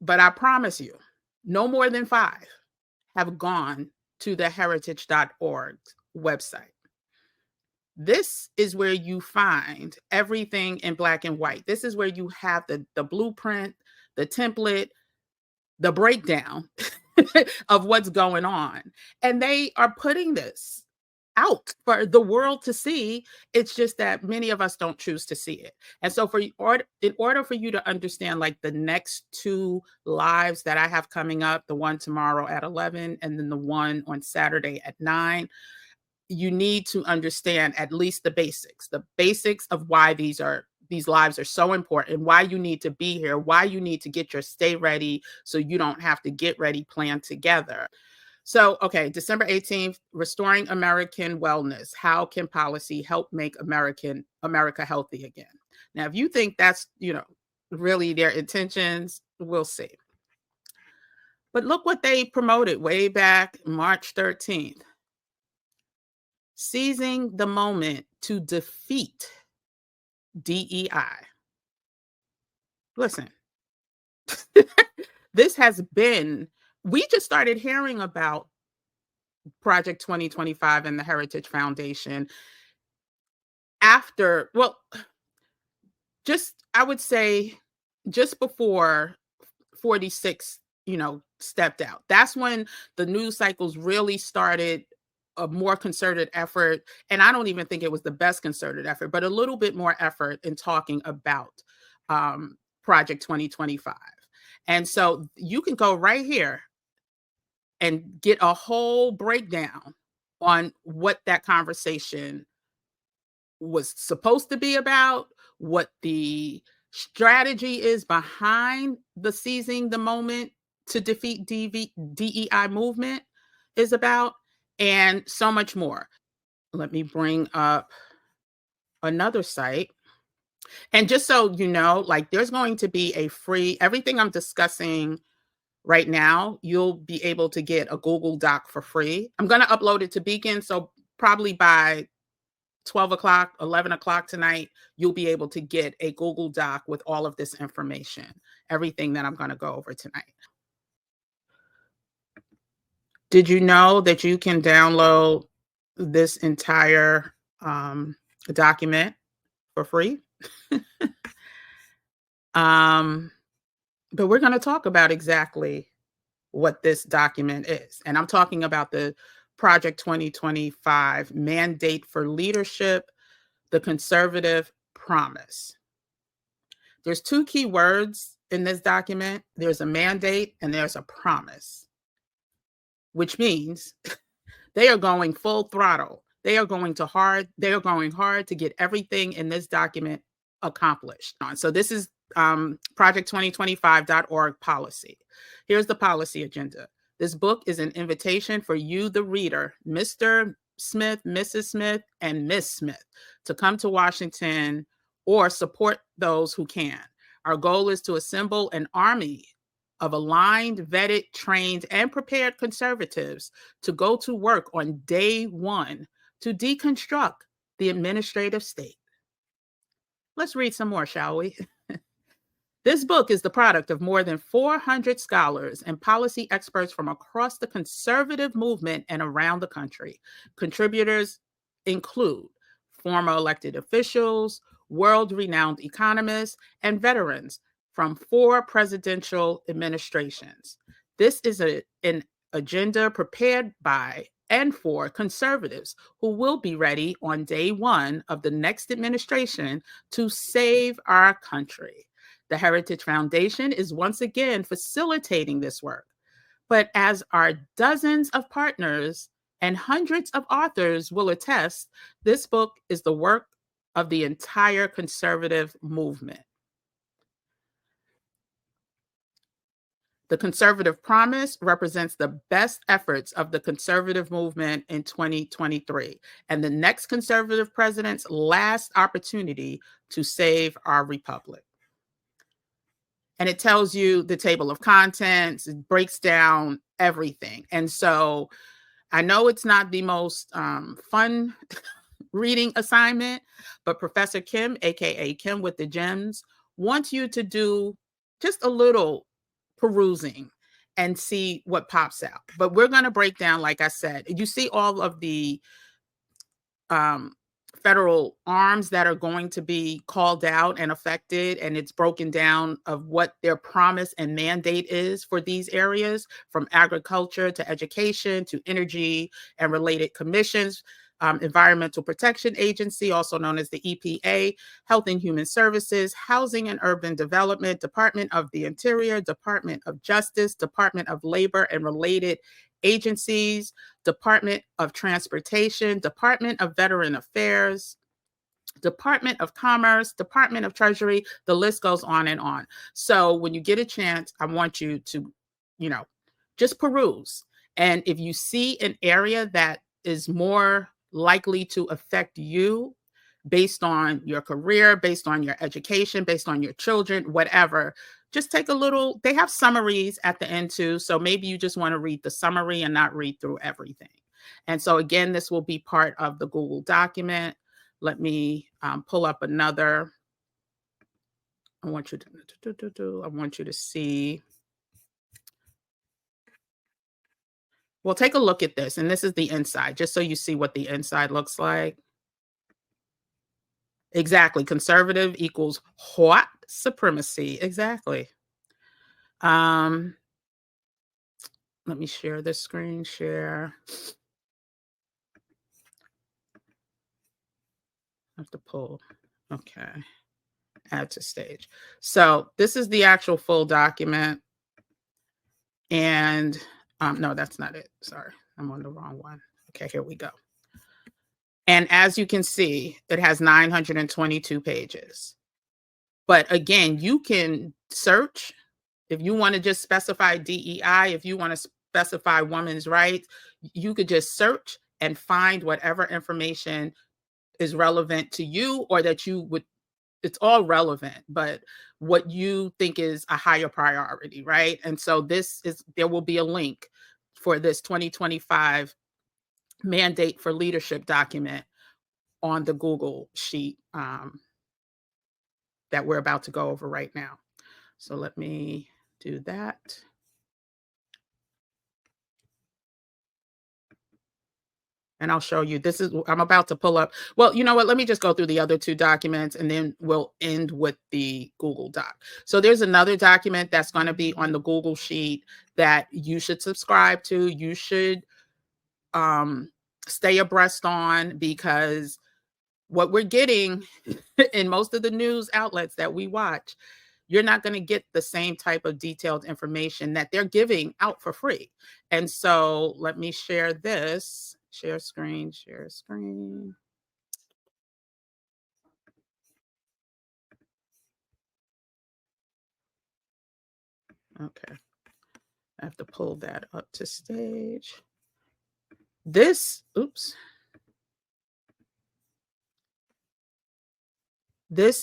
But I promise you, no more than 5 have gone to the heritage.org website. This is where you find everything in black and white. This is where you have the blueprint, the template, the breakdown of what's going on. And they are putting this out for the world to see. It's just that many of us don't choose to see it. And so in order for you to understand like the next 2 lives that I have coming up, the one tomorrow at 11 and then the one on Saturday at 9, you need to understand at least the basics of why these lives are so important, why you need to be here, why you need to get your stay ready so you don't have to get ready planned together. So, okay, December 18th, Restoring American Wellness. How can policy help make America healthy again? Now, if you think that's, really their intentions, we'll see. But look what they promoted way back March 13th. Seizing the moment to defeat DEI. Listen, we just started hearing about Project 2025 and the Heritage Foundation after, I would say just before 46, stepped out. That's when the news cycles really started a more concerted effort. And I don't even think it was the best concerted effort, but a little bit more effort in talking about Project 2025. And so you can go right here and get a whole breakdown on what that conversation was supposed to be about, what the strategy is behind the seizing the moment to defeat DEI movement is about, and so much more. Let me bring up another site. And just so you know, like there's going to be a free, everything I'm discussing right now, you'll be able to get a Google Doc for free. I'm going to upload it to Beacon. So probably by 12 o'clock, 11 o'clock tonight, you'll be able to get a Google Doc with all of this information, everything that I'm going to go over tonight. Did you know that you can download this entire document for free? But we're going to talk about exactly what this document is. And I'm talking about the Project 2025 Mandate for Leadership, the Conservative Promise. There's 2 key words in this document. There's a mandate and there's a promise, which means they are going full throttle. They are going hard to get everything in this document accomplished. So this is project2025.org policy. Here's the policy agenda. This book is an invitation for you, the reader, Mr. Smith, Mrs. Smith, and Miss Smith, to come to Washington or support those who can. Our goal is to assemble an army of aligned, vetted, trained, and prepared conservatives to go to work on day 1 to deconstruct the administrative state. Let's read some more, shall we? This book is the product of more than 400 scholars and policy experts from across the conservative movement and around the country. Contributors include former elected officials, world-renowned economists, and veterans from 4 presidential administrations. This is an agenda prepared by and for conservatives who will be ready on day 1 of the next administration to save our country. The Heritage Foundation is once again facilitating this work. But as our dozens of partners and hundreds of authors will attest, this book is the work of the entire conservative movement. The Conservative Promise represents the best efforts of the conservative movement in 2023 and the next conservative president's last opportunity to save our republic. And it tells you the table of contents, it breaks down everything. And so I know it's not the most fun reading assignment, but Professor Kim, aka Kim with the Gems, wants you to do just a little perusing and see what pops out. But we're going to break down, like I said, you see all of the um, federal arms that are going to be called out and affected, and it's broken down of what their promise and mandate is for these areas, from agriculture to education to energy and related commissions, Environmental Protection Agency, also known as the EPA, Health and Human Services, Housing and Urban Development, Department of the Interior, Department of Justice, Department of Labor and related agencies, Department of Transportation, Department of Veteran Affairs, Department of Commerce, Department of Treasury, the list goes on and on. So when you get a chance, I want you to, just peruse. And if you see an area that is more likely to affect you based on your career, based on your education, based on your children, whatever, just take a little, they have summaries at the end too. So maybe you just want to read the summary and not read through everything. And so again, this will be part of the Google document. Let me pull up another. I want you to see. Well, take a look at this. And this is the inside, just so you see what the inside looks like. Exactly. Conservative equals what? Supremacy. Exactly. Let me share this screen share. I have to pull. Okay. Add to stage. So this is the actual full document. And no, that's not it. Sorry, I'm on the wrong one. Okay, here we go. And as you can see, it has 922 pages. But again, you can search if you want to just specify DEI, if you want to specify women's rights, you could just search and find whatever information is relevant to you, or that you would, it's all relevant, but what you think is a higher priority, right? And so there will be a link for this 2025 mandate for leadership document on the Google sheet that we're about to go over right now. So let me do that. And I'll show you, I'm about to pull up. Well, you know what? Let me just go through the other two documents and then we'll end with the Google Doc. So there's another document that's going to be on the Google sheet that you should subscribe to. You should stay abreast on, because what we're getting in most of the news outlets that we watch, you're not going to get the same type of detailed information that they're giving out for free. And so let me share this. Share screen, share screen. Okay. I have to pull that up to stage. This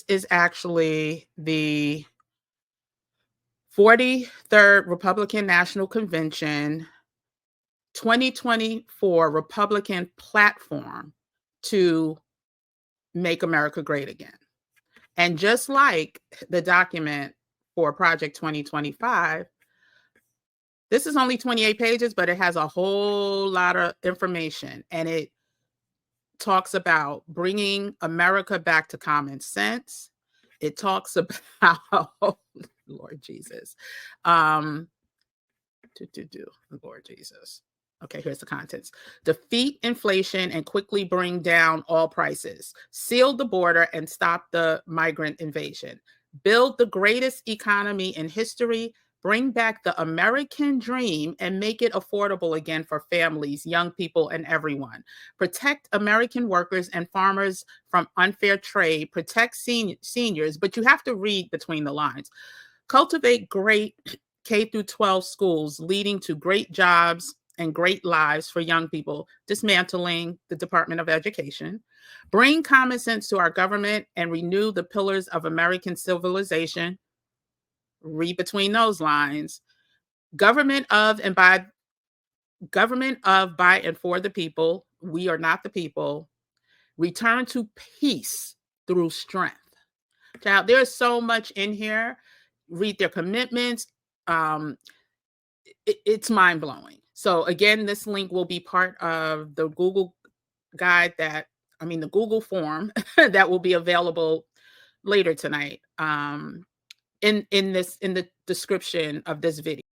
is actually the 43rd Republican National Convention 2024 Republican platform to make America great again. And just like the document for Project 2025, this is only 28 pages, but it has a whole lot of information. And it talks about bringing America back to common sense. It talks about, Lord Jesus, Lord Jesus. Okay, here's the contents. Defeat inflation and quickly bring down all prices. Seal the border and stop the migrant invasion. Build the greatest economy in history. Bring back the American dream and make it affordable again for families, young people, and everyone. Protect American workers and farmers from unfair trade. Protect seniors, but you have to read between the lines. Cultivate great K through 12 schools, leading to great jobs and great lives for young people. Dismantling the Department of Education. Bring common sense to our government and renew the pillars of American civilization. Read between those lines. Government of, by and for the people. We are not the people. Return to peace through strength. Child, there's so much in here. Read their commitments. It's mind-blowing. So again, this link will be part of the Google guide the Google form that will be available later tonight, in the description of this video.